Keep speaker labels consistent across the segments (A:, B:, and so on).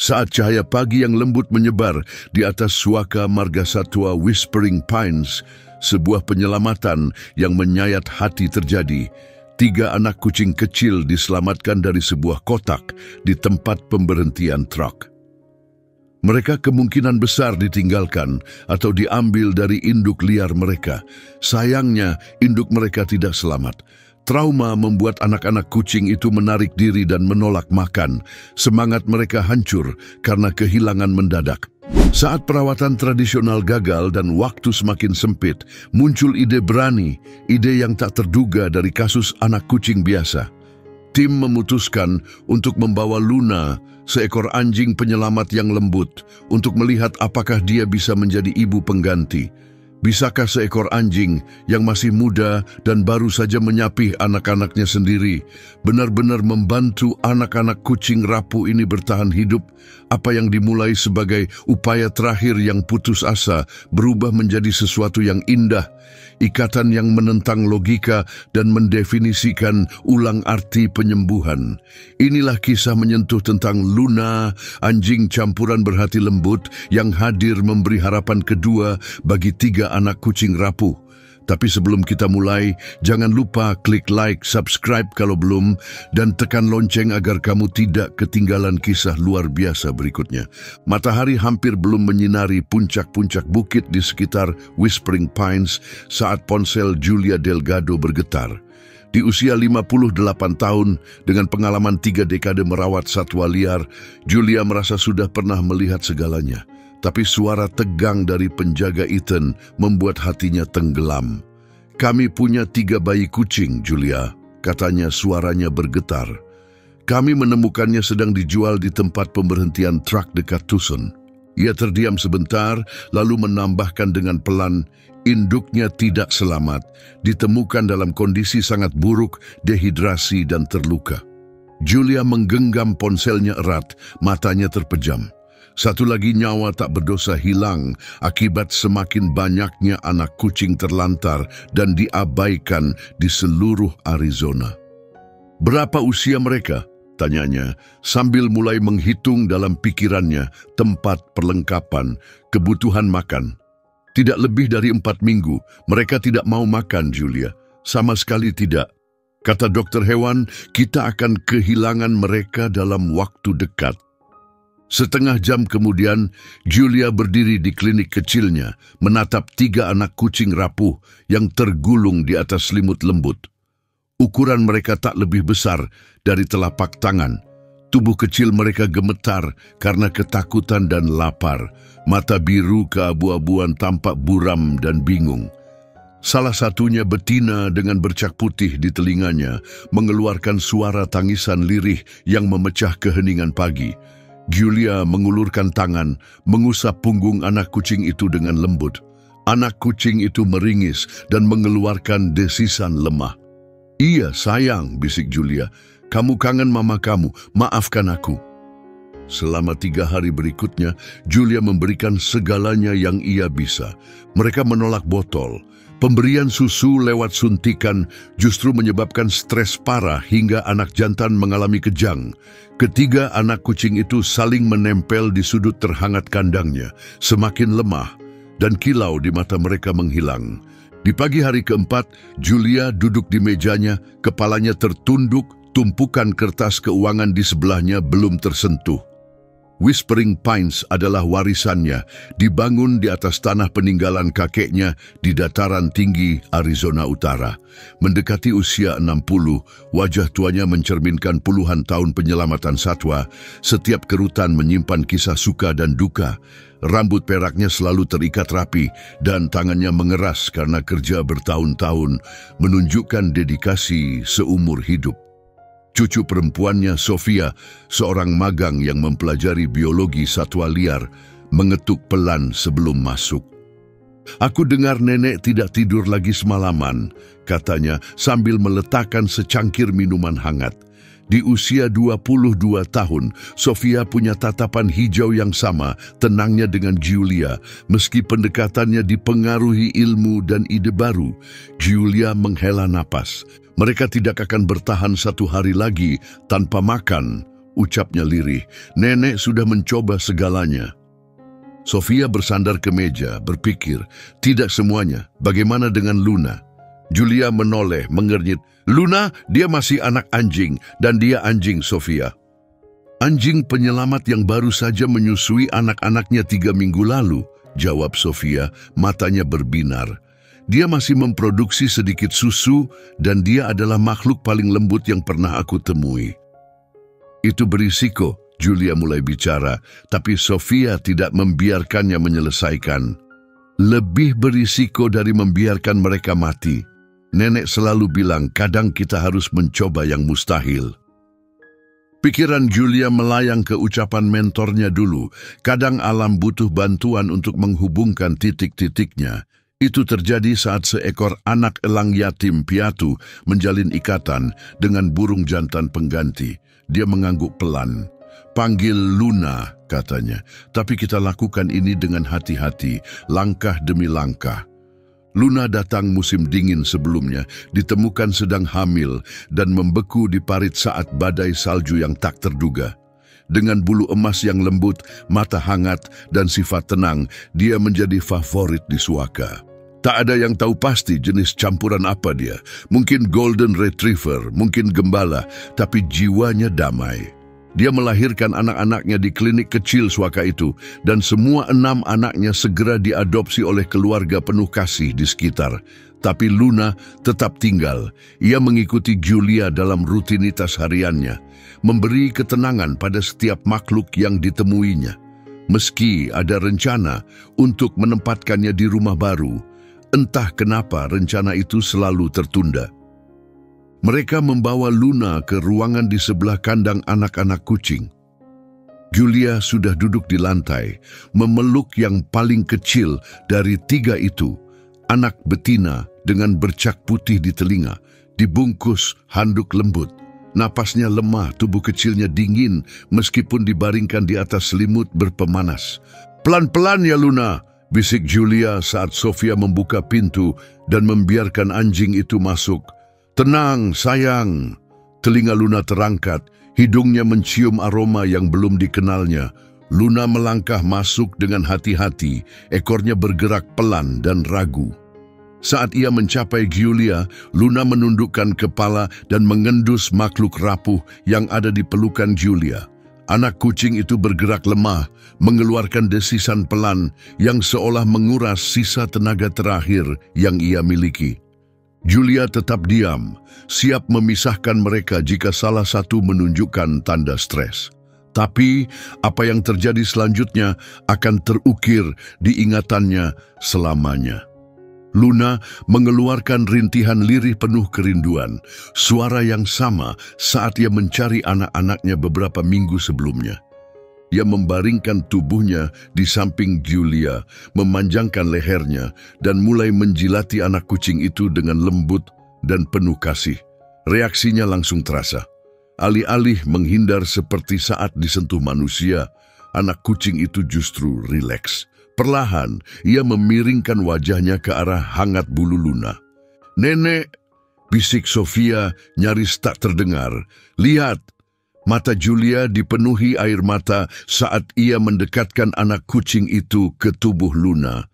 A: Saat cahaya pagi yang lembut menyebar di atas suaka margasatwa Whispering Pines, sebuah penyelamatan yang menyayat hati terjadi. 3 anak kucing kecil diselamatkan dari sebuah kotak di tempat pemberhentian truk. Mereka kemungkinan besar ditinggalkan atau diambil dari induk liar mereka. Sayangnya, induk mereka tidak selamat. Trauma membuat anak-anak kucing itu menarik diri dan menolak makan. Semangat mereka hancur karena kehilangan mendadak. Saat perawatan tradisional gagal dan waktu semakin sempit, muncul ide berani, ide yang tak terduga dari kasus anak kucing biasa. Tim memutuskan untuk membawa Luna, seekor anjing penyelamat yang lembut, untuk melihat apakah dia bisa menjadi ibu pengganti. Bisakah seekor anjing yang masih muda dan baru saja menyapih anak-anaknya sendiri benar-benar membantu anak-anak kucing rapuh ini bertahan hidup? Apa yang dimulai sebagai upaya terakhir yang putus asa berubah menjadi sesuatu yang indah, ikatan yang menentang logika dan mendefinisikan ulang arti penyembuhan. Inilah kisah menyentuh tentang Luna, anjing campuran berhati lembut yang hadir memberi harapan kedua bagi 3 anak kucing rapuh. Tapi sebelum kita mulai, jangan lupa klik like, subscribe kalau belum, dan tekan lonceng agar kamu tidak ketinggalan kisah luar biasa berikutnya. Matahari hampir belum menyinari puncak-puncak bukit di sekitar Whispering Pines saat ponsel Julia Delgado bergetar. Di usia 58 tahun, dengan pengalaman 3 dekade merawat satwa liar, Julia merasa sudah pernah melihat segalanya. Tapi suara tegang dari penjaga Ethan membuat hatinya tenggelam. "Kami punya 3 bayi kucing, Julia," katanya, suaranya bergetar. "Kami menemukannya sedang dijual di tempat pemberhentian truk dekat Tucson." Ia terdiam sebentar, lalu menambahkan dengan pelan, "Induknya tidak selamat, ditemukan dalam kondisi sangat buruk, dehidrasi dan terluka." Julia menggenggam ponselnya erat, matanya terpejam. Satu lagi nyawa tak berdosa hilang akibat semakin banyaknya anak kucing terlantar dan diabaikan di seluruh Arizona. "Berapa usia mereka?" tanyanya, sambil mulai menghitung dalam pikirannya tempat perlengkapan, kebutuhan makan. "Tidak lebih dari 4 minggu, mereka tidak mau makan, Julia. Sama sekali tidak. Kata dokter hewan, kita akan kehilangan mereka dalam waktu dekat." Setengah jam kemudian, Julia berdiri di klinik kecilnya, menatap 3 anak kucing rapuh yang tergulung di atas selimut lembut. Ukuran mereka tak lebih besar dari telapak tangan. Tubuh kecil mereka gemetar karena ketakutan dan lapar. Mata biru keabu-abuan tampak buram dan bingung. Salah satunya betina dengan bercak putih di telinganya, mengeluarkan suara tangisan lirih yang memecah keheningan pagi. Julia mengulurkan tangan, mengusap punggung anak kucing itu dengan lembut. Anak kucing itu meringis dan mengeluarkan desisan lemah. "Iya, sayang," bisik Julia. "Kamu kangen mama kamu, maafkan aku." Selama 3 hari berikutnya, Julia memberikan segalanya yang ia bisa. Mereka menolak botol. Pemberian susu lewat suntikan justru menyebabkan stres parah hingga anak jantan mengalami kejang. Ketiga anak kucing itu saling menempel di sudut terhangat kandangnya, semakin lemah, dan kilau di mata mereka menghilang. Di pagi hari keempat, Julia duduk di mejanya, kepalanya tertunduk, tumpukan kertas keuangan di sebelahnya belum tersentuh. Whispering Pines adalah warisannya, dibangun di atas tanah peninggalan kakeknya di dataran tinggi Arizona Utara. Mendekati usia 60, wajah tuanya mencerminkan puluhan tahun penyelamatan satwa. Setiap kerutan menyimpan kisah suka dan duka. Rambut peraknya selalu terikat rapi dan tangannya mengeras karena kerja bertahun-tahun, menunjukkan dedikasi seumur hidup. Cucu perempuannya, Sofia, seorang magang yang mempelajari biologi satwa liar, mengetuk pelan sebelum masuk. "Aku dengar nenek tidak tidur lagi semalaman," katanya sambil meletakkan secangkir minuman hangat. Di usia 22 tahun, Sofia punya tatapan hijau yang sama, tenangnya dengan Julia. Meski pendekatannya dipengaruhi ilmu dan ide baru, Julia menghela napas. Mereka tidak akan bertahan 1 hari lagi tanpa makan. ucapnya lirih. Nenek sudah mencoba segalanya. Sofia bersandar ke meja, berpikir, tidak semuanya. Bagaimana dengan Luna? Julia menoleh, mengernyit. Luna, dia masih anak anjing, dan dia anjing, Sofia. Anjing penyelamat yang baru saja menyusui anak-anaknya 3 minggu lalu, jawab Sofia, matanya berbinar. Dia masih memproduksi sedikit susu dan dia adalah makhluk paling lembut yang pernah aku temui. Itu berisiko, Julia mulai bicara, tapi Sofia tidak membiarkannya menyelesaikan. Lebih berisiko dari membiarkan mereka mati. Nenek selalu bilang kadang kita harus mencoba yang mustahil. Pikiran Julia melayang ke ucapan mentornya dulu. Kadang alam butuh bantuan untuk menghubungkan titik-titiknya. Itu terjadi saat seekor anak elang yatim piatu menjalin ikatan dengan burung jantan pengganti. Dia mengangguk pelan. Panggil Luna, katanya. Tapi kita lakukan ini dengan hati-hati, langkah demi langkah. Luna datang musim dingin sebelumnya, ditemukan sedang hamil dan membeku di parit saat badai salju yang tak terduga. Dengan bulu emas yang lembut, mata hangat, dan sifat tenang, dia menjadi favorit di Suaka. Tak ada yang tahu pasti jenis campuran apa dia. Mungkin Golden Retriever, mungkin gembala, tapi jiwanya damai. Dia melahirkan anak-anaknya di klinik kecil Suaka itu, dan semua 6 anaknya segera diadopsi oleh keluarga penuh kasih di sekitar. Tapi Luna tetap tinggal. Ia mengikuti Julia dalam rutinitas hariannya, memberi ketenangan pada setiap makhluk yang ditemuinya. Meski ada rencana untuk menempatkannya di rumah baru, entah kenapa rencana itu selalu tertunda. Mereka membawa Luna ke ruangan di sebelah kandang anak-anak kucing. Julia sudah duduk di lantai, memeluk yang paling kecil dari 3 itu, anak betina dengan bercak putih di telinga, dibungkus handuk lembut. Napasnya lemah, tubuh kecilnya dingin meskipun dibaringkan di atas selimut berpemanas. Pelan-pelan ya Luna, bisik Julia saat Sofia membuka pintu dan membiarkan anjing itu masuk. Tenang, sayang. Telinga Luna terangkat, hidungnya mencium aroma yang belum dikenalnya. Luna melangkah masuk dengan hati-hati, ekornya bergerak pelan dan ragu. Saat ia mencapai Julia, Luna menundukkan kepala dan mengendus makhluk rapuh yang ada di pelukan Julia. Anak kucing itu bergerak lemah, mengeluarkan desisan pelan yang seolah menguras sisa tenaga terakhir yang ia miliki. Julia tetap diam, siap memisahkan mereka jika salah satu menunjukkan tanda stres. Tapi apa yang terjadi selanjutnya akan terukir di ingatannya selamanya. Luna mengeluarkan rintihan lirih penuh kerinduan, suara yang sama saat ia mencari anak-anaknya beberapa minggu sebelumnya. Ia membaringkan tubuhnya di samping Julia, memanjangkan lehernya, dan mulai menjilati anak kucing itu dengan lembut dan penuh kasih. Reaksinya langsung terasa. Alih-alih menghindar seperti saat disentuh manusia, anak kucing itu justru rileks. Perlahan, ia memiringkan wajahnya ke arah hangat bulu Luna. Nenek, bisik Sofia nyaris tak terdengar. Lihat, mata Julia dipenuhi air mata saat ia mendekatkan anak kucing itu ke tubuh Luna.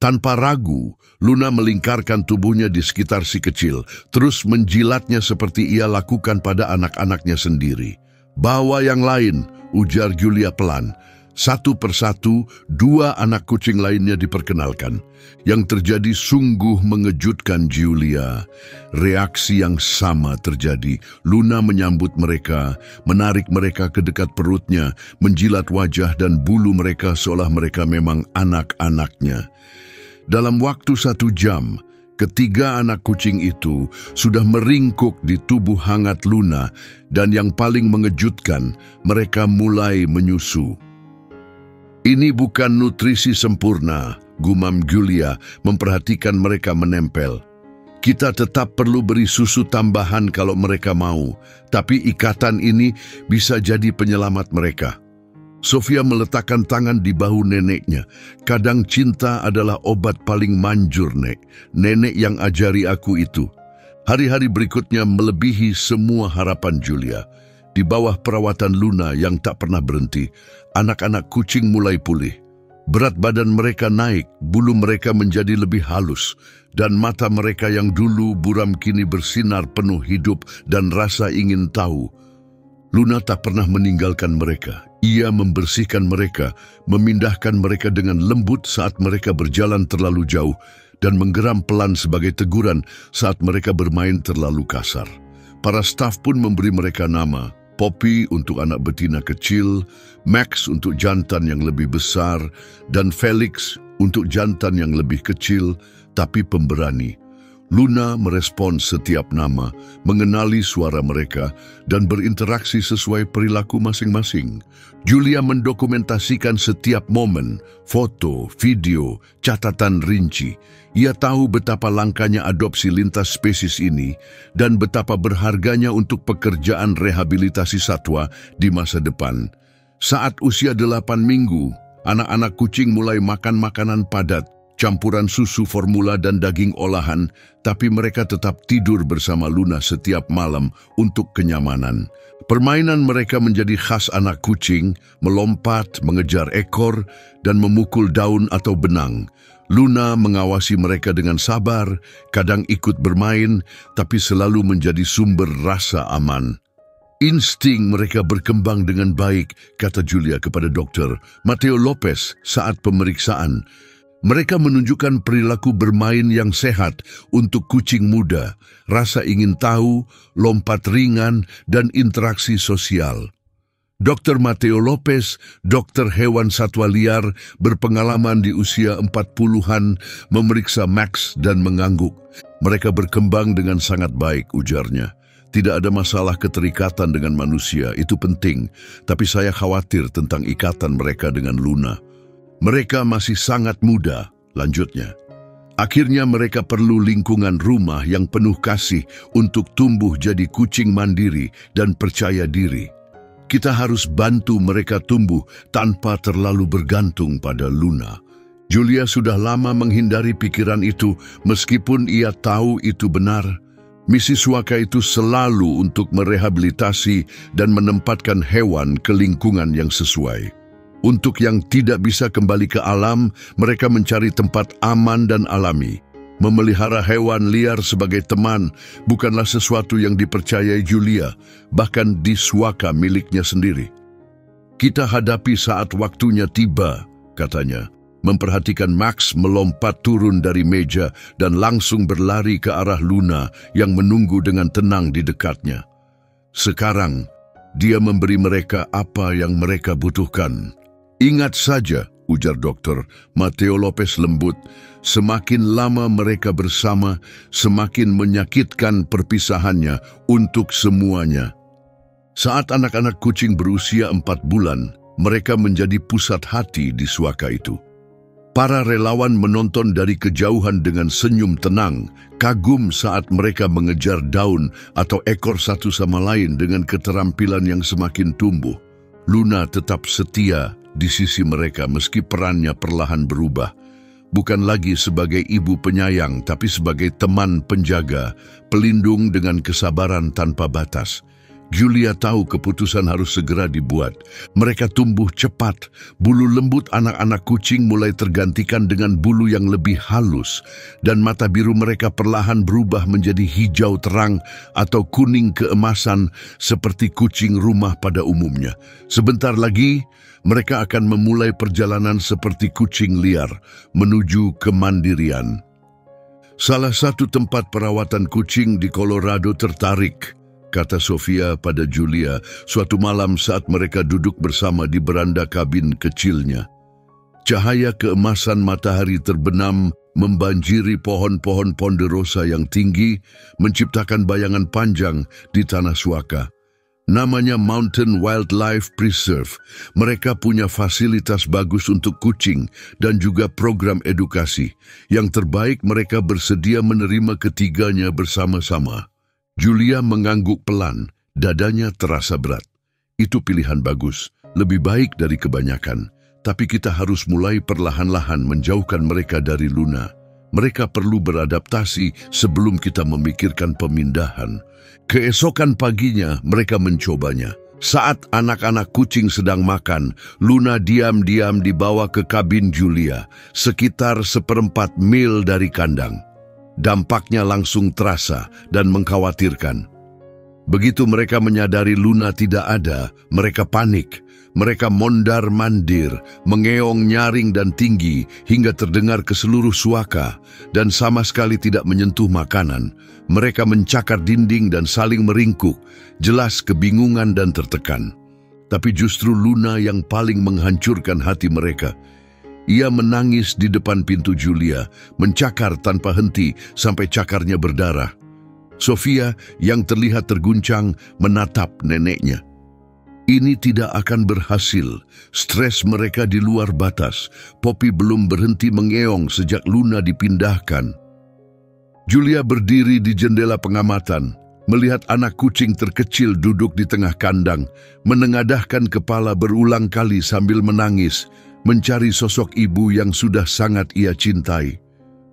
A: Tanpa ragu, Luna melingkarkan tubuhnya di sekitar si kecil, terus menjilatnya seperti ia lakukan pada anak-anaknya sendiri. Bawa yang lain, ujar Julia pelan. Satu persatu, 2 anak kucing lainnya diperkenalkan. Yang terjadi sungguh mengejutkan Julia. Reaksi yang sama terjadi. Luna menyambut mereka, menarik mereka ke dekat perutnya, menjilat wajah dan bulu mereka seolah mereka memang anak-anaknya. Dalam waktu 1 jam, ketiga anak kucing itu sudah meringkuk di tubuh hangat Luna, dan yang paling mengejutkan, mereka mulai menyusu. Ini bukan nutrisi sempurna, gumam Julia memperhatikan mereka menempel. Kita tetap perlu beri susu tambahan kalau mereka mau, tapi ikatan ini bisa jadi penyelamat mereka. Sofia meletakkan tangan di bahu neneknya. Kadang cinta adalah obat paling manjur, Nek. Nenek yang ajari aku itu. Hari-hari berikutnya melebihi semua harapan Julia. Di bawah perawatan Luna yang tak pernah berhenti, anak-anak kucing mulai pulih. Berat badan mereka naik, bulu mereka menjadi lebih halus, dan mata mereka yang dulu buram kini bersinar penuh hidup dan rasa ingin tahu. Luna tak pernah meninggalkan mereka. Ia membersihkan mereka, memindahkan mereka dengan lembut saat mereka berjalan terlalu jauh, dan menggeram pelan sebagai teguran saat mereka bermain terlalu kasar. Para staf pun memberi mereka nama. Poppy untuk anak betina kecil, Max untuk jantan yang lebih besar, dan Felix untuk jantan yang lebih kecil tapi pemberani. Luna merespon setiap nama, mengenali suara mereka, dan berinteraksi sesuai perilaku masing-masing. Julia mendokumentasikan setiap momen, foto, video, catatan rinci. Ia tahu betapa langkanya adopsi lintas spesies ini dan betapa berharganya untuk pekerjaan rehabilitasi satwa di masa depan. Saat usia 8 minggu, anak-anak kucing mulai makan makanan padat, campuran susu formula dan daging olahan, tapi mereka tetap tidur bersama Luna setiap malam untuk kenyamanan. Permainan mereka menjadi khas anak kucing, melompat, mengejar ekor, dan memukul daun atau benang. Luna mengawasi mereka dengan sabar, kadang ikut bermain, tapi selalu menjadi sumber rasa aman. Insting mereka berkembang dengan baik, kata Julia kepada Dr. Mateo Lopez saat pemeriksaan. Mereka menunjukkan perilaku bermain yang sehat untuk kucing muda, rasa ingin tahu, lompat ringan, dan interaksi sosial. Dr. Mateo Lopez, dokter hewan satwa liar, berpengalaman di usia 40-an, memeriksa Max dan mengangguk. Mereka berkembang dengan sangat baik, ujarnya. Tidak ada masalah keterikatan dengan manusia, itu penting, tapi saya khawatir tentang ikatan mereka dengan Luna. Mereka masih sangat muda, lanjutnya. Akhirnya mereka perlu lingkungan rumah yang penuh kasih untuk tumbuh jadi kucing mandiri dan percaya diri. Kita harus bantu mereka tumbuh tanpa terlalu bergantung pada Luna. Julia sudah lama menghindari pikiran itu meskipun ia tahu itu benar. Misi Suaka itu selalu untuk merehabilitasi dan menempatkan hewan ke lingkungan yang sesuai. Untuk yang tidak bisa kembali ke alam, mereka mencari tempat aman dan alami. Memelihara hewan liar sebagai teman bukanlah sesuatu yang dipercayai Julia, bahkan di Suaka miliknya sendiri. Kita hadapi saat waktunya tiba, katanya, memperhatikan Max melompat turun dari meja dan langsung berlari ke arah Luna yang menunggu dengan tenang di dekatnya. Sekarang, dia memberi mereka apa yang mereka butuhkan. Ingat saja, ujar Dr. Mateo Lopez lembut, semakin lama mereka bersama, semakin menyakitkan perpisahannya untuk semuanya. Saat anak-anak kucing berusia 4 bulan, mereka menjadi pusat hati di Suaka itu. Para relawan menonton dari kejauhan dengan senyum tenang, kagum saat mereka mengejar daun atau ekor satu sama lain dengan keterampilan yang semakin tumbuh. Luna tetap setia di sisi mereka meski perannya perlahan berubah. Bukan lagi sebagai ibu penyayang, tapi sebagai teman penjaga, pelindung dengan kesabaran tanpa batas. Julia tahu keputusan harus segera dibuat. Mereka tumbuh cepat. Bulu lembut anak-anak kucing mulai tergantikan dengan bulu yang lebih halus, dan mata biru mereka perlahan berubah menjadi hijau terang atau kuning keemasan seperti kucing rumah pada umumnya. Sebentar lagi, mereka akan memulai perjalanan seperti kucing liar menuju kemandirian. Salah satu tempat perawatan kucing di Colorado tertarik, kata Sofia pada Julia suatu malam saat mereka duduk bersama di beranda kabin kecilnya. Cahaya keemasan matahari terbenam membanjiri pohon-pohon ponderosa yang tinggi, menciptakan bayangan panjang di tanah Suaka. Namanya Mountain Wildlife Preserve. Mereka punya fasilitas bagus untuk kucing dan juga program edukasi. Yang terbaik, mereka bersedia menerima ketiganya bersama-sama. Julia mengangguk pelan, dadanya terasa berat. Itu pilihan bagus, lebih baik dari kebanyakan. Tapi kita harus mulai perlahan-lahan menjauhkan mereka dari Luna. Mereka perlu beradaptasi sebelum kita memikirkan pemindahan. Keesokan paginya mereka mencobanya. Saat anak-anak kucing sedang makan, Luna diam-diam dibawa ke kabin Julia, sekitar 1/4 mil dari kandang. Dampaknya langsung terasa dan mengkhawatirkan. Begitu mereka menyadari Luna tidak ada, mereka panik. Mereka mondar-mandir, mengeong nyaring dan tinggi hingga terdengar ke seluruh suaka dan sama sekali tidak menyentuh makanan. Mereka mencakar dinding dan saling meringkuk, jelas kebingungan dan tertekan. Tapi justru Luna yang paling menghancurkan hati mereka. Ia menangis di depan pintu Julia, mencakar tanpa henti sampai cakarnya berdarah. Sofia yang terlihat terguncang menatap neneknya. Ini tidak akan berhasil. Stres mereka di luar batas. Poppy belum berhenti mengeong sejak Luna dipindahkan. Julia berdiri di jendela pengamatan, melihat anak kucing terkecil duduk di tengah kandang, menengadahkan kepala berulang kali sambil menangis, mencari sosok ibu yang sudah sangat ia cintai.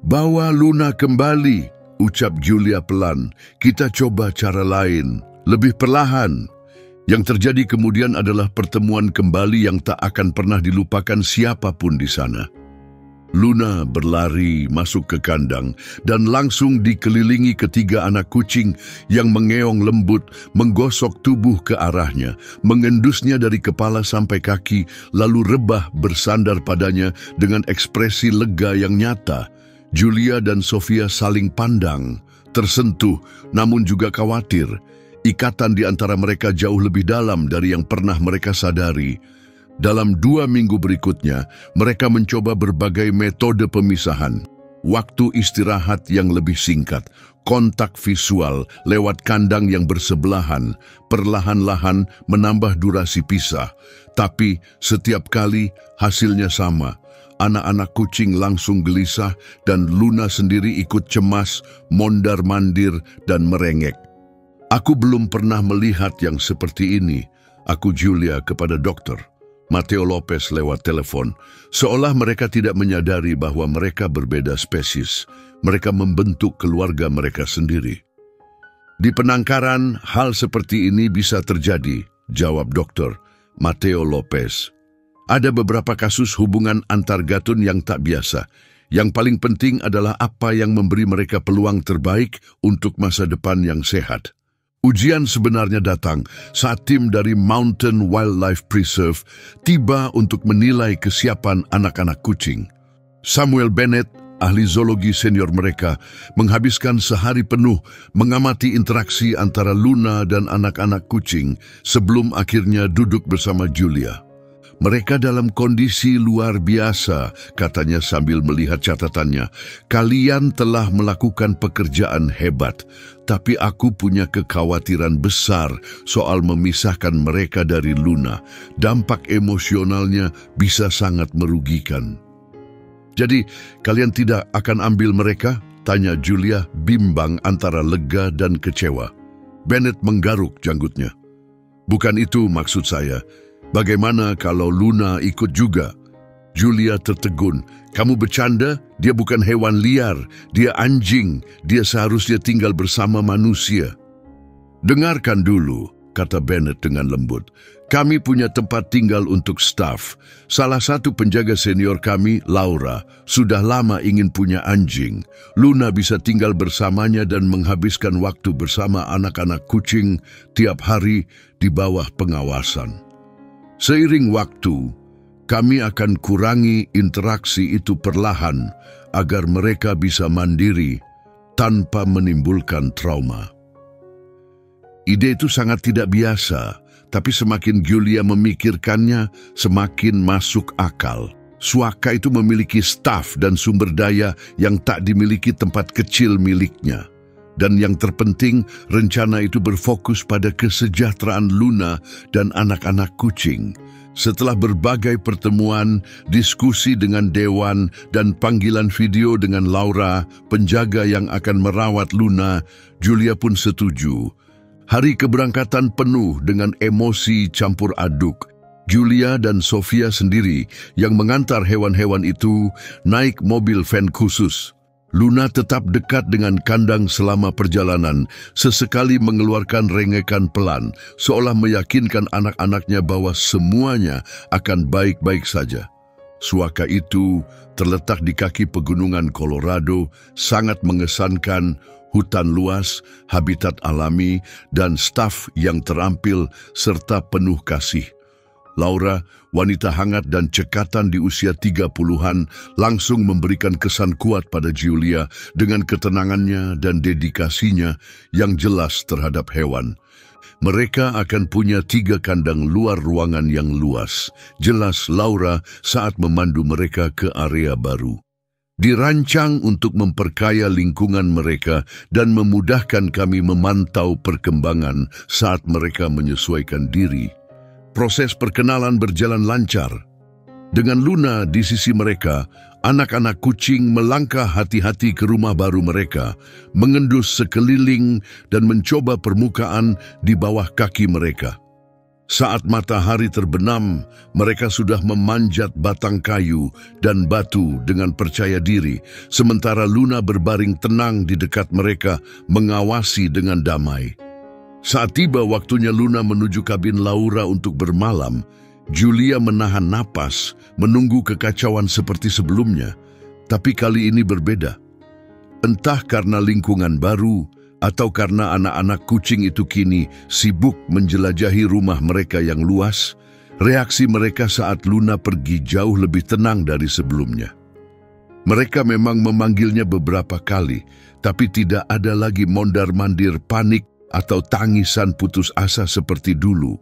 A: "Bawa Luna kembali," ucap Julia pelan. "Kita coba cara lain, lebih perlahan." Yang terjadi kemudian adalah pertemuan kembali yang tak akan pernah dilupakan siapapun di sana. Luna berlari masuk ke kandang dan langsung dikelilingi ketiga anak kucing yang mengeong lembut, menggosok tubuh ke arahnya, mengendusnya dari kepala sampai kaki, lalu rebah bersandar padanya dengan ekspresi lega yang nyata. Julia dan Sofia saling pandang, tersentuh namun juga khawatir. Ikatan di antara mereka jauh lebih dalam dari yang pernah mereka sadari. Dalam 2 minggu berikutnya, mereka mencoba berbagai metode pemisahan. Waktu istirahat yang lebih singkat, kontak visual lewat kandang yang bersebelahan, perlahan-lahan menambah durasi pisah. Tapi setiap kali hasilnya sama. Anak-anak kucing langsung gelisah dan Luna sendiri ikut cemas, mondar-mandir dan merengek. "Aku belum pernah melihat yang seperti ini," aku Julia kepada dokter Mateo Lopez lewat telepon. Seolah mereka tidak menyadari bahwa mereka berbeda spesies. Mereka membentuk keluarga mereka sendiri. "Di penangkaran, hal seperti ini bisa terjadi," jawab dokter Mateo Lopez. "Ada beberapa kasus hubungan antar gatun yang tak biasa. Yang paling penting adalah apa yang memberi mereka peluang terbaik untuk masa depan yang sehat." Ujian sebenarnya datang saat tim dari Mountain Wildlife Preserve tiba untuk menilai kesiapan anak-anak kucing. Samuel Bennett, ahli zoologi senior mereka, menghabiskan sehari penuh mengamati interaksi antara Luna dan anak-anak kucing sebelum akhirnya duduk bersama Julia. "Mereka dalam kondisi luar biasa," katanya sambil melihat catatannya. "Kalian telah melakukan pekerjaan hebat, tapi aku punya kekhawatiran besar soal memisahkan mereka dari Luna. Dampak emosionalnya bisa sangat merugikan." "Jadi, kalian tidak akan ambil mereka?" tanya Julia bimbang antara lega dan kecewa. Bennett menggaruk janggutnya. "Bukan itu maksud saya. Bagaimana kalau Luna ikut juga?" Julia tertegun. "Kamu bercanda? Dia bukan hewan liar. Dia anjing. Dia seharusnya tinggal bersama manusia." "Dengarkan dulu," kata Bennett dengan lembut. "Kami punya tempat tinggal untuk staf. Salah satu penjaga senior kami, Laura, sudah lama ingin punya anjing. Luna bisa tinggal bersamanya dan menghabiskan waktu bersama anak-anak kucing tiap hari di bawah pengawasan. Seiring waktu, kami akan kurangi interaksi itu perlahan agar mereka bisa mandiri tanpa menimbulkan trauma." Ide itu sangat tidak biasa, tapi semakin Julia memikirkannya, semakin masuk akal. Suaka itu memiliki staf dan sumber daya yang tak dimiliki tempat kecil miliknya. Dan yang terpenting, rencana itu berfokus pada kesejahteraan Luna dan anak-anak kucing. Setelah berbagai pertemuan, diskusi dengan Dewan, dan panggilan video dengan Laura, penjaga yang akan merawat Luna, Julia pun setuju. Hari keberangkatan penuh dengan emosi campur aduk. Julia dan Sofia sendiri yang mengantar hewan-hewan itu naik mobil van khusus. Luna tetap dekat dengan kandang selama perjalanan, sesekali mengeluarkan rengekan pelan, seolah meyakinkan anak-anaknya bahwa semuanya akan baik-baik saja. Suaka itu terletak di kaki pegunungan Colorado, sangat mengesankan, hutan luas, habitat alami, dan staf yang terampil serta penuh kasih. Laura, wanita hangat dan cekatan di usia 30-an, langsung memberikan kesan kuat pada Julia dengan ketenangannya dan dedikasinya yang jelas terhadap hewan. Mereka akan punya 3 kandang luar ruangan yang luas, jelas Laura saat memandu mereka ke area baru. Dirancang untuk memperkaya lingkungan mereka dan memudahkan kami memantau perkembangan saat mereka menyesuaikan diri. Proses perkenalan berjalan lancar. Dengan Luna di sisi mereka, anak-anak kucing melangkah hati-hati ke rumah baru mereka, mengendus sekeliling dan mencoba permukaan di bawah kaki mereka. Saat matahari terbenam, mereka sudah memanjat batang kayu dan batu dengan percaya diri, sementara Luna berbaring tenang di dekat mereka, mengawasi dengan damai. Saat tiba waktunya Luna menuju kabin Laura untuk bermalam, Julia menahan napas, menunggu kekacauan seperti sebelumnya, tapi kali ini berbeda. Entah karena lingkungan baru, atau karena anak-anak kucing itu kini sibuk menjelajahi rumah mereka yang luas, reaksi mereka saat Luna pergi jauh lebih tenang dari sebelumnya. Mereka memang memanggilnya beberapa kali, tapi tidak ada lagi mondar-mandir panik atau tangisan putus asa seperti dulu.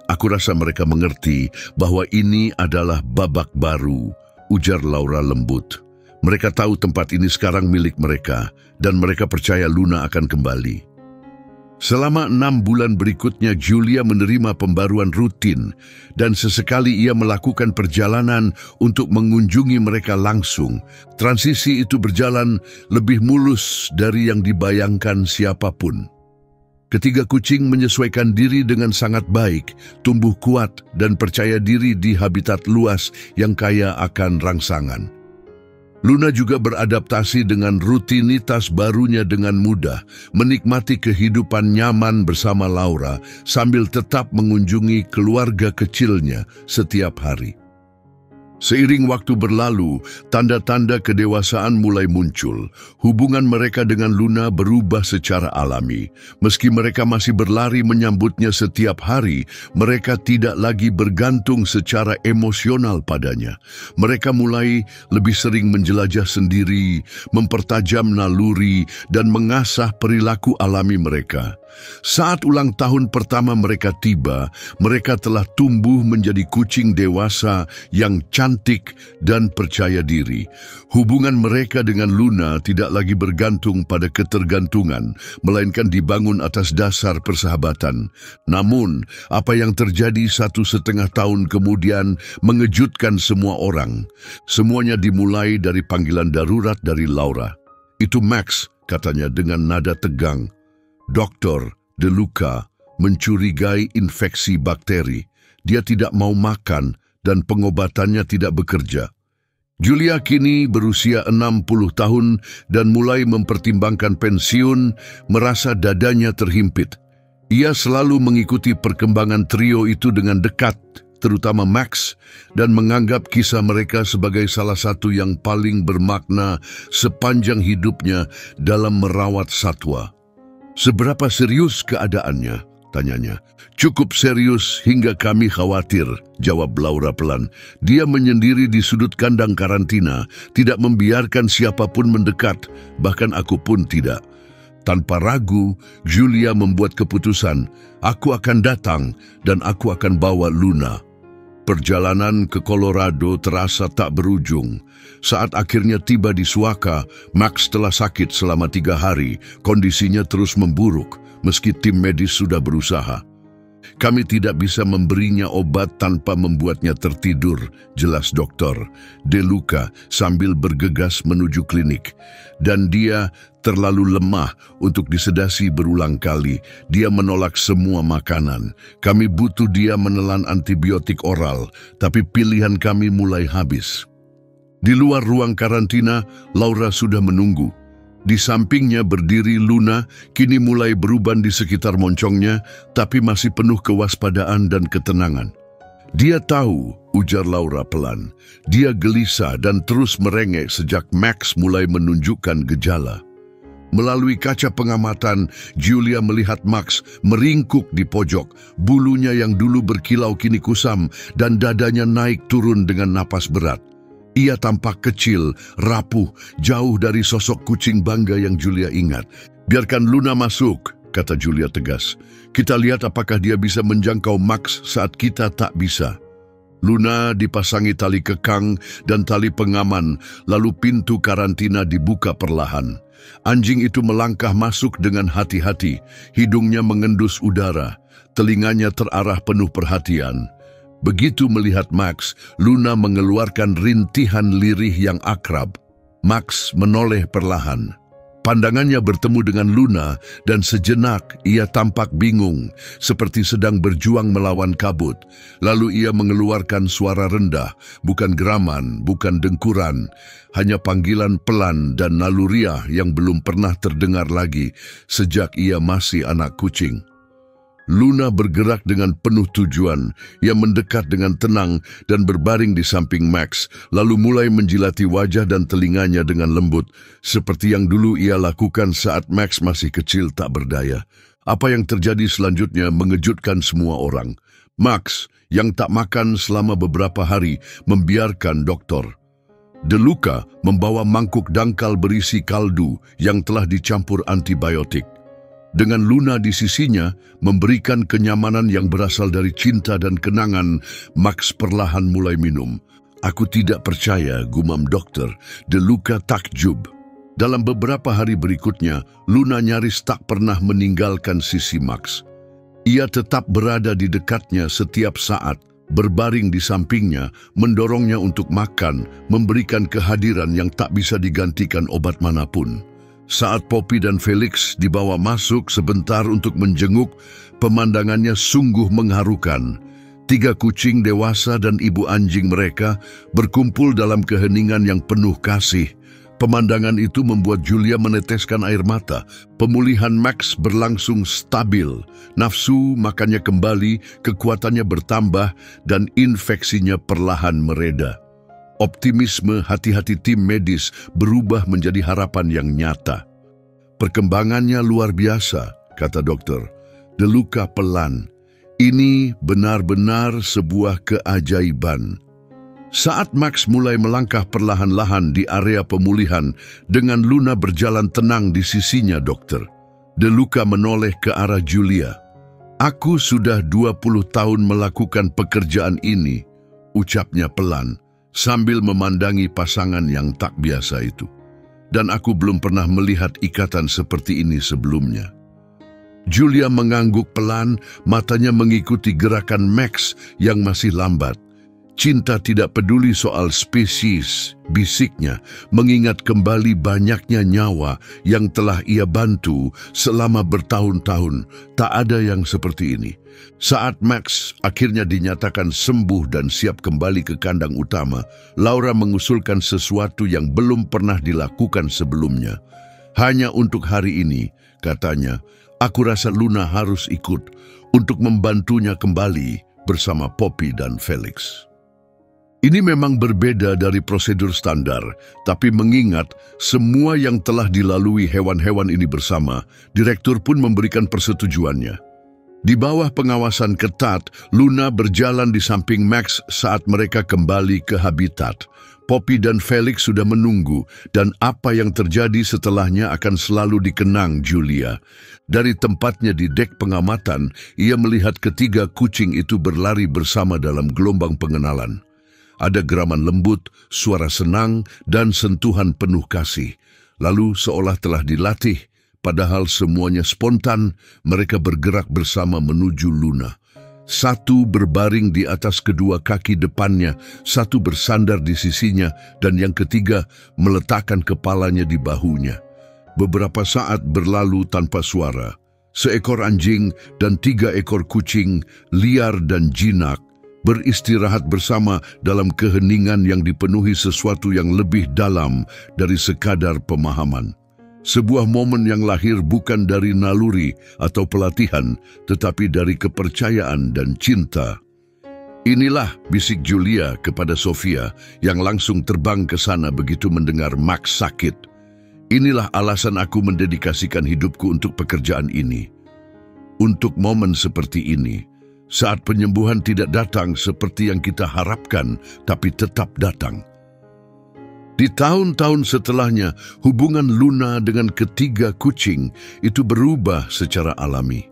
A: Aku rasa mereka mengerti bahwa ini adalah babak baru, ujar Laura lembut. Mereka tahu tempat ini sekarang milik mereka, dan mereka percaya Luna akan kembali. Selama 6 bulan berikutnya, Julia menerima pembaruan rutin, dan sesekali ia melakukan perjalanan untuk mengunjungi mereka langsung. Transisi itu berjalan lebih mulus dari yang dibayangkan siapapun. Ketiga kucing menyesuaikan diri dengan sangat baik, tumbuh kuat dan percaya diri di habitat luas yang kaya akan rangsangan. Luna juga beradaptasi dengan rutinitas barunya dengan mudah, menikmati kehidupan nyaman bersama Laura sambil tetap mengunjungi keluarga kecilnya setiap hari. Seiring waktu berlalu, tanda-tanda kedewasaan mulai muncul. Hubungan mereka dengan Luna berubah secara alami. Meski mereka masih berlari menyambutnya setiap hari, mereka tidak lagi bergantung secara emosional padanya. Mereka mulai lebih sering menjelajah sendiri, mempertajam naluri, dan mengasah perilaku alami mereka. Saat ulang tahun pertama mereka tiba, mereka telah tumbuh menjadi kucing dewasa yang cantik dan percaya diri. Hubungan mereka dengan Luna tidak lagi bergantung pada ketergantungan, melainkan dibangun atas dasar persahabatan. Namun, apa yang terjadi 1,5 tahun kemudian mengejutkan semua orang. Semuanya dimulai dari panggilan darurat dari Laura. "Itu Max," katanya dengan nada tegang. Dokter DeLuca mencurigai infeksi bakteri. Dia tidak mau makan dan pengobatannya tidak bekerja. Julia kini berusia 60 tahun dan mulai mempertimbangkan pensiun, merasa dadanya terhimpit. Ia selalu mengikuti perkembangan trio itu dengan dekat, terutama Max, dan menganggap kisah mereka sebagai salah satu yang paling bermakna sepanjang hidupnya dalam merawat satwa. "Seberapa serius keadaannya?" tanyanya. "Cukup serius hingga kami khawatir," jawab Laura pelan. Dia menyendiri di sudut kandang karantina, tidak membiarkan siapapun mendekat, bahkan aku pun tidak. Tanpa ragu, Julia membuat keputusan, "Aku akan datang dan aku akan bawa Luna." Perjalanan ke Colorado terasa tak berujung. Saat akhirnya tiba di Suaka, Max telah sakit selama 3 hari. Kondisinya terus memburuk, meski tim medis sudah berusaha. "Kami tidak bisa memberinya obat tanpa membuatnya tertidur," jelas dokter DeLuca sambil bergegas menuju klinik. "Dan dia terlalu lemah untuk disedasi berulang kali. Dia menolak semua makanan. Kami butuh dia menelan antibiotik oral, tapi pilihan kami mulai habis." Di luar ruang karantina, Laura sudah menunggu. Di sampingnya berdiri Luna, kini mulai beruban di sekitar moncongnya, tapi masih penuh kewaspadaan dan ketenangan. Dia tahu, ujar Laura pelan. Dia gelisah dan terus merengek sejak Max mulai menunjukkan gejala. Melalui kaca pengamatan, Julia melihat Max meringkuk di pojok. Bulunya yang dulu berkilau kini kusam dan dadanya naik turun dengan napas berat. Ia tampak kecil, rapuh, jauh dari sosok kucing bangga yang Julia ingat. Biarkan Luna masuk, kata Julia tegas. Kita lihat apakah dia bisa menjangkau Max saat kita tak bisa. Luna dipasangi tali kekang dan tali pengaman, lalu pintu karantina dibuka perlahan. Anjing itu melangkah masuk dengan hati-hati, hidungnya mengendus udara, telinganya terarah penuh perhatian. Begitu melihat Max, Luna mengeluarkan rintihan lirih yang akrab. Max menoleh perlahan. Pandangannya bertemu dengan Luna dan sejenak ia tampak bingung, seperti sedang berjuang melawan kabut. Lalu ia mengeluarkan suara rendah, bukan geraman, bukan dengkuran, hanya panggilan pelan dan naluriah yang belum pernah terdengar lagi sejak ia masih anak kucing. Luna bergerak dengan penuh tujuan. Ia mendekat dengan tenang dan berbaring di samping Max, lalu mulai menjilati wajah dan telinganya dengan lembut, seperti yang dulu ia lakukan saat Max masih kecil tak berdaya. Apa yang terjadi selanjutnya mengejutkan semua orang. Max, yang tak makan selama beberapa hari, membiarkan dokter. De Luca membawa mangkuk dangkal berisi kaldu yang telah dicampur antibiotik. Dengan Luna di sisinya, memberikan kenyamanan yang berasal dari cinta dan kenangan, Max perlahan mulai minum. Aku tidak percaya, gumam dokter. De Luca takjub. Dalam beberapa hari berikutnya, Luna nyaris tak pernah meninggalkan sisi Max. Ia tetap berada di dekatnya setiap saat, berbaring di sampingnya, mendorongnya untuk makan, memberikan kehadiran yang tak bisa digantikan obat manapun. Saat Poppy dan Felix dibawa masuk sebentar untuk menjenguk, pemandangannya sungguh mengharukan. 3 kucing dewasa dan ibu anjing mereka berkumpul dalam keheningan yang penuh kasih. Pemandangan itu membuat Julia meneteskan air mata. Pemulihan Max berlangsung stabil. Nafsu makannya kembali, kekuatannya bertambah, dan infeksinya perlahan mereda. Optimisme hati-hati tim medis berubah menjadi harapan yang nyata. Perkembangannya luar biasa, kata dokter. De Luca pelan. Ini benar-benar sebuah keajaiban. Saat Max mulai melangkah perlahan-lahan di area pemulihan, dengan Luna berjalan tenang di sisinya, dokter. De Luca menoleh ke arah Julia. Aku sudah 20 tahun melakukan pekerjaan ini, ucapnya pelan, sambil memandangi pasangan yang tak biasa itu. Dan aku belum pernah melihat ikatan seperti ini sebelumnya. Julia mengangguk pelan, matanya mengikuti gerakan Max yang masih lambat. Cinta tidak peduli soal spesies, bisiknya, mengingat kembali banyaknya nyawa yang telah ia bantu selama bertahun-tahun. Tak ada yang seperti ini. Saat Max akhirnya dinyatakan sembuh dan siap kembali ke kandang utama, Laura mengusulkan sesuatu yang belum pernah dilakukan sebelumnya. Hanya untuk hari ini, katanya, aku rasa Luna harus ikut untuk membantunya kembali bersama Poppy dan Felix. Ini memang berbeda dari prosedur standar, tapi mengingat semua yang telah dilalui hewan-hewan ini bersama, direktur pun memberikan persetujuannya. Di bawah pengawasan ketat, Luna berjalan di samping Max saat mereka kembali ke habitat. Poppy dan Felix sudah menunggu, dan apa yang terjadi setelahnya akan selalu dikenang Julia. Dari tempatnya di dek pengamatan, ia melihat ketiga kucing itu berlari bersama dalam gelombang pengenalan. Ada geraman lembut, suara senang, dan sentuhan penuh kasih. Lalu seolah telah dilatih, padahal semuanya spontan, mereka bergerak bersama menuju Luna. Satu berbaring di atas kedua kaki depannya, satu bersandar di sisinya, dan yang ketiga meletakkan kepalanya di bahunya. Beberapa saat berlalu tanpa suara. Seekor anjing dan 3 ekor kucing, liar dan jinak, beristirahat bersama dalam keheningan yang dipenuhi sesuatu yang lebih dalam dari sekadar pemahaman. Sebuah momen yang lahir bukan dari naluri atau pelatihan, tetapi dari kepercayaan dan cinta. Inilah bisik Julia kepada Sofia yang langsung terbang ke sana begitu mendengar Max sakit. Inilah alasan aku mendedikasikan hidupku untuk pekerjaan ini. Untuk momen seperti ini, saat penyembuhan tidak datang seperti yang kita harapkan, tapi tetap datang. Di tahun-tahun setelahnya, hubungan Luna dengan ketiga kucing itu berubah secara alami.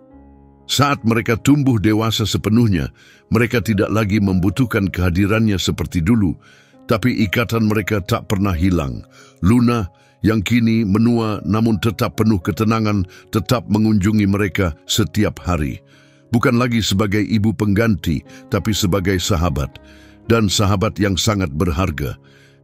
A: Saat mereka tumbuh dewasa sepenuhnya, mereka tidak lagi membutuhkan kehadirannya seperti dulu, tapi ikatan mereka tak pernah hilang. Luna, yang kini menua namun tetap penuh ketenangan, tetap mengunjungi mereka setiap hari. Bukan lagi sebagai ibu pengganti, tapi sebagai sahabat, dan sahabat yang sangat berharga.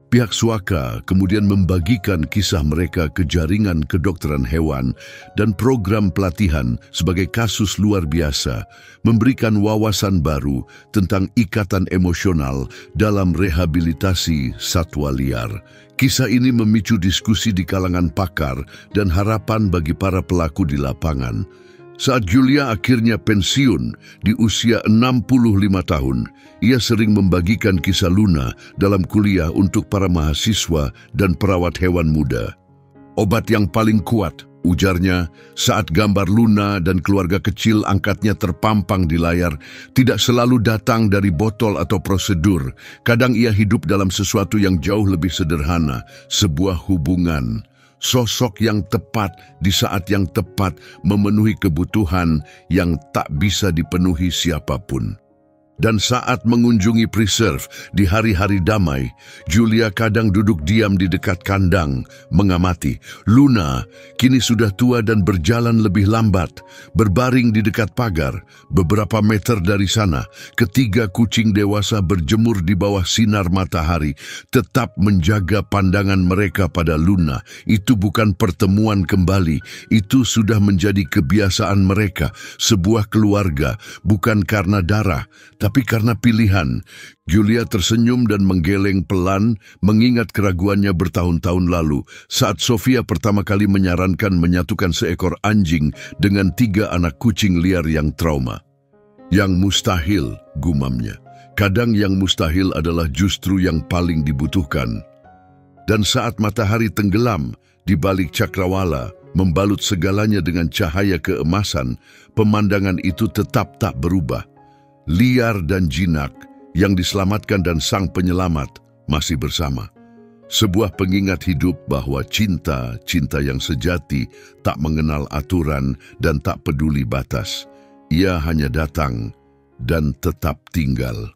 A: Pihak Suaka kemudian membagikan kisah mereka ke jaringan kedokteran hewan dan program pelatihan sebagai kasus luar biasa, memberikan wawasan baru tentang ikatan emosional dalam rehabilitasi satwa liar. Kisah ini memicu diskusi di kalangan pakar dan harapan bagi para pelaku di lapangan. Saat Julia akhirnya pensiun di usia 65 tahun, ia sering membagikan kisah Luna dalam kuliah untuk para mahasiswa dan perawat hewan muda. Obat yang paling kuat, ujarnya, saat gambar Luna dan keluarga kecil angkatnya terpampang di layar, tidak selalu datang dari botol atau prosedur. Kadang ia hidup dalam sesuatu yang jauh lebih sederhana, sebuah hubungan. Sosok yang tepat di saat yang tepat memenuhi kebutuhan yang tak bisa dipenuhi siapapun. Dan saat mengunjungi preserve di hari-hari damai, Julia kadang duduk diam di dekat kandang, mengamati. Luna kini sudah tua dan berjalan lebih lambat, berbaring di dekat pagar. Beberapa meter dari sana, ketiga kucing dewasa berjemur di bawah sinar matahari, tetap menjaga pandangan mereka pada Luna. Itu bukan pertemuan kembali, itu sudah menjadi kebiasaan mereka, sebuah keluarga, bukan karena darah, tapi karena pilihan. Julia tersenyum dan menggeleng pelan, mengingat keraguannya bertahun-tahun lalu saat Sofia pertama kali menyarankan menyatukan seekor anjing dengan 3 anak kucing liar yang trauma. Yang mustahil, gumamnya. Kadang yang mustahil adalah justru yang paling dibutuhkan. Dan saat matahari tenggelam di balik cakrawala, membalut segalanya dengan cahaya keemasan, pemandangan itu tetap tak berubah. Liar dan jinak yang diselamatkan dan sang penyelamat masih bersama. Sebuah pengingat hidup bahwa cinta yang sejati tak mengenal aturan dan tak peduli batas. Ia hanya datang dan tetap tinggal.